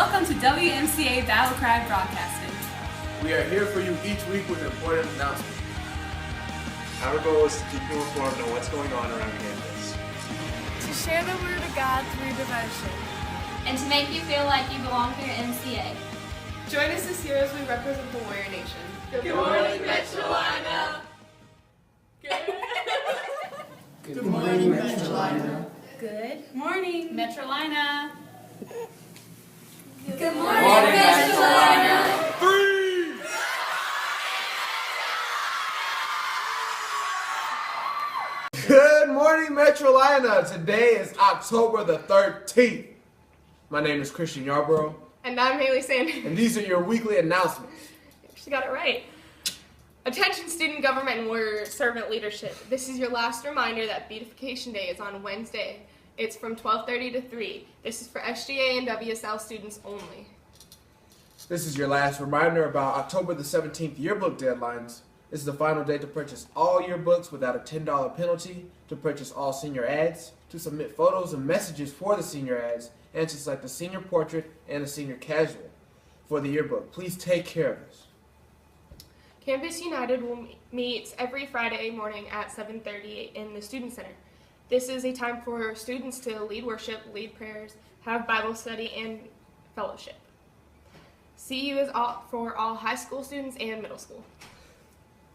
Welcome to WMCA Battle Cry Broadcasting. We are here for you each week with important announcements. Our goal is to keep you informed on what's going on around campus. To share the Word of God through devotion. And to make you feel like you belong here at MCA. Join us this year as we represent the Warrior Nation. Good morning, Metrolina. Good morning, Metrolina. Good morning, Metrolina. Good morning, Metrolina. 3! Good morning, Metrolina. Today is October the 13th. My name is Christian Yarborough. And I'm Haley Sanders. And these are your weekly announcements. She got it right. Attention student government and warrior servant leadership. This is your last reminder that Beautification Day is on Wednesday. It's from 12:30 to 3. This is for SGA and WSL students only. This is your last reminder about October the 17th yearbook deadlines. This is the final day to purchase all yearbooks without a $10 penalty, to purchase all senior ads, to submit photos and messages for the senior ads, and to select the senior portrait and the senior casual for the yearbook. Please take care of this. Campus United will meet every Friday morning at 7:30 in the Student Center. This is a time for students to lead worship, lead prayers, have Bible study, and fellowship. CU is for all high school students and middle school.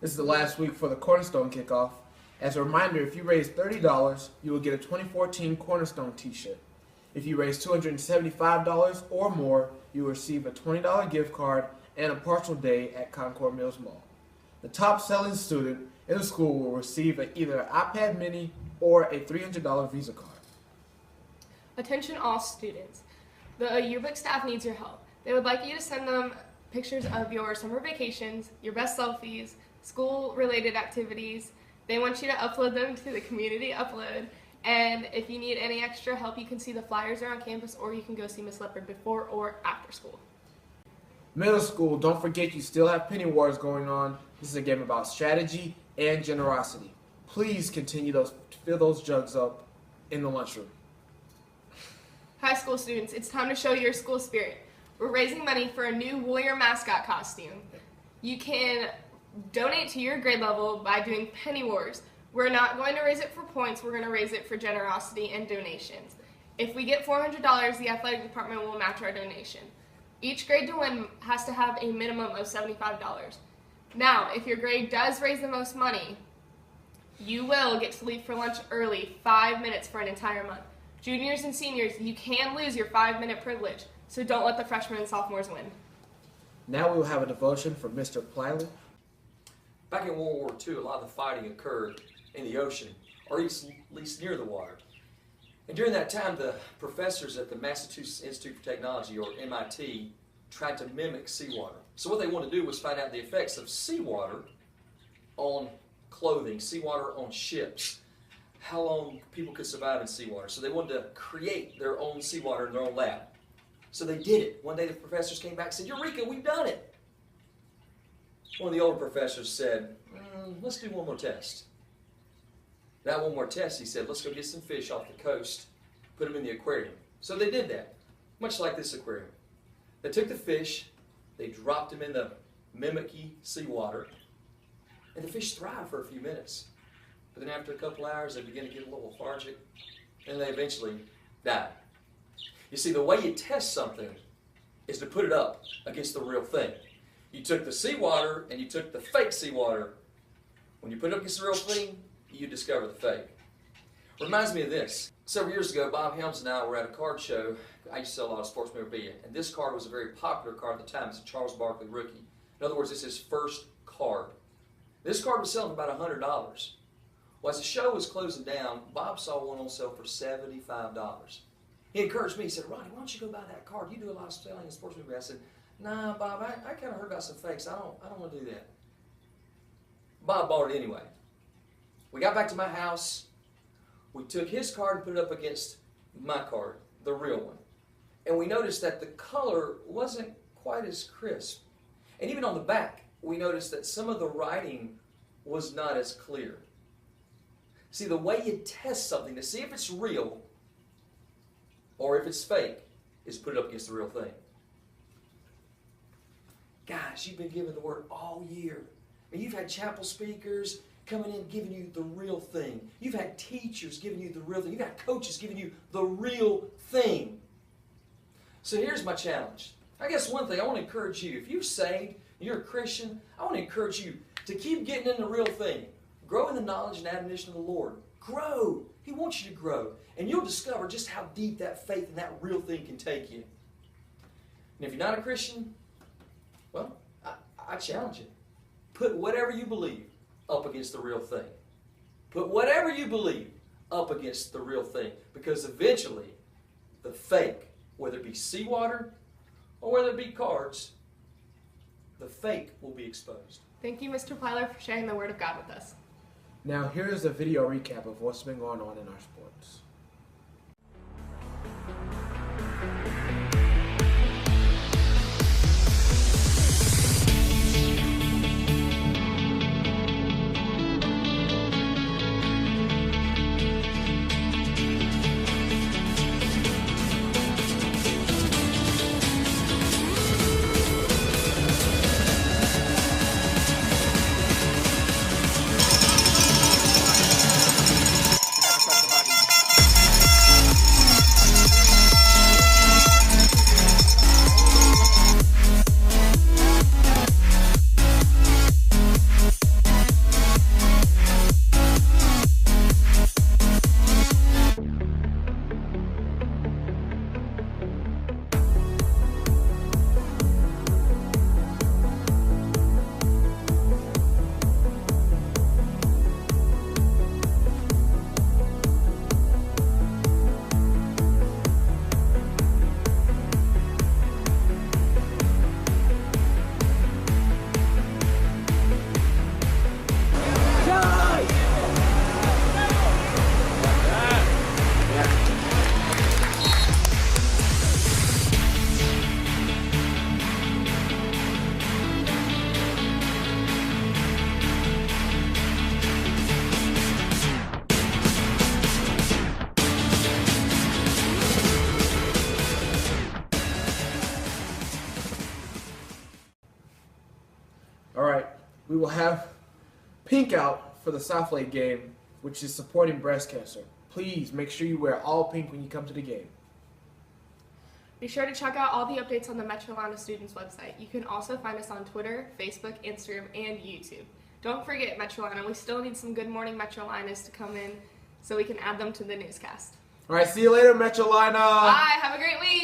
This is the last week for the Cornerstone kickoff. As a reminder, if you raise $30, you will get a 2014 Cornerstone t-shirt. If you raise $275 or more, you will receive a $20 gift card and a partial day at Concord Mills Mall. The top selling student in the school will receive either an iPad mini or a $300 Visa card. Attention all students. The yearbook staff needs your help. They would like you to send them pictures of your summer vacations, your best selfies, school-related activities. They want you to upload them to the community upload. And if you need any extra help, you can see the flyers around campus, or you can go see Miss Leopard before or after school. Middle school, don't forget you still have penny wars going on. This is a game about strategy and generosity. Please continue to fill those jugs up in the lunchroom. High school students, it's time to show your school spirit. We're raising money for a new Warrior mascot costume. You can donate to your grade level by doing penny wars. We're not going to raise it for points, we're going to raise it for generosity and donations. If we get $400, the athletic department will match our donation. Each grade to win has to have a minimum of $75. Now, if your grade does raise the most money, you will get to leave for lunch early 5 minutes for an entire month. Juniors and seniors, you can lose your 5-minute privilege, so don't let the freshmen and sophomores win. Now we will have a devotion from Mr. Plyley. Back in World War II, a lot of the fighting occurred in the ocean, or at least near the water. And during that time, the professors at the Massachusetts Institute for Technology, or MIT, tried to mimic seawater. So what they wanted to do was find out the effects of seawater on clothing, seawater on ships, how long people could survive in seawater. So they wanted to create their own seawater in their own lab. So they did it. One day the professors came back and said, "Eureka, we've done it." One of the older professors said, "Let's do one more test." That one more test, he said, "Let's go get some fish off the coast, put them in the aquarium." So they did that, much like this aquarium. They took the fish, they dropped them in the mimicky seawater, and the fish thrived for a few minutes. But then after a couple hours, they began to get a little lethargic, and they eventually died. You see, the way you test something is to put it up against the real thing. You took the seawater and you took the fake seawater. When you put it up against the real thing, you discover the fake. Reminds me of this. Several years ago, Bob Helms and I were at a card show. I used to sell a lot of sports memorabilia, and this card was a very popular card at the time. It's a Charles Barkley rookie. In other words, it's his first card. This card was selling for about $100. Well, as the show was closing down, Bob saw one on sale for $75. He encouraged me. He said, "Ronnie, why don't you go buy that card? You do a lot of selling in sports memorabilia." I said, "Nah, Bob, I kind of heard about some fakes. I don't want to do that." Bob bought it anyway. We got back to my house. We took his card and put it up against my card, the real one. And we noticed that the color wasn't quite as crisp. And even on the back, we noticed that some of the writing was not as clear. See, the way you test something to see if it's real or if it's fake is put it up against the real thing. Guys, you've been given the Word all year. I mean, you've had chapel speakers coming in giving you the real thing. You've had teachers giving you the real thing. You've had coaches giving you the real thing. So here's my challenge. I guess one thing I want to encourage you, if you're saved, you're a Christian, I want to encourage you to keep getting in the real thing. Grow in the knowledge and admonition of the Lord. Grow. He wants you to grow. And you'll discover just how deep that faith and that real thing can take you. And if you're not a Christian, well, I challenge you. Put whatever you believe up against the real thing. Put whatever you believe up against the real thing. Because eventually, the fake, whether it be seawater or whether it be cards, the fake will be exposed. Thank you, Mr. Plyler, for sharing the Word of God with us. Now here's a video recap of what's been going on in our sports. Alright, we will have pink out for the Southlake game, which is supporting breast cancer. Please make sure you wear all pink when you come to the game. Be sure to check out all the updates on the Metro Atlanta Students website. You can also find us on Twitter, Facebook, Instagram, and YouTube. Don't forget, Metro Atlanta, we still need some Good Morning Metro Atlantas to come in so we can add them to the newscast. Alright, see you later, Metro Lina. Bye, have a great week.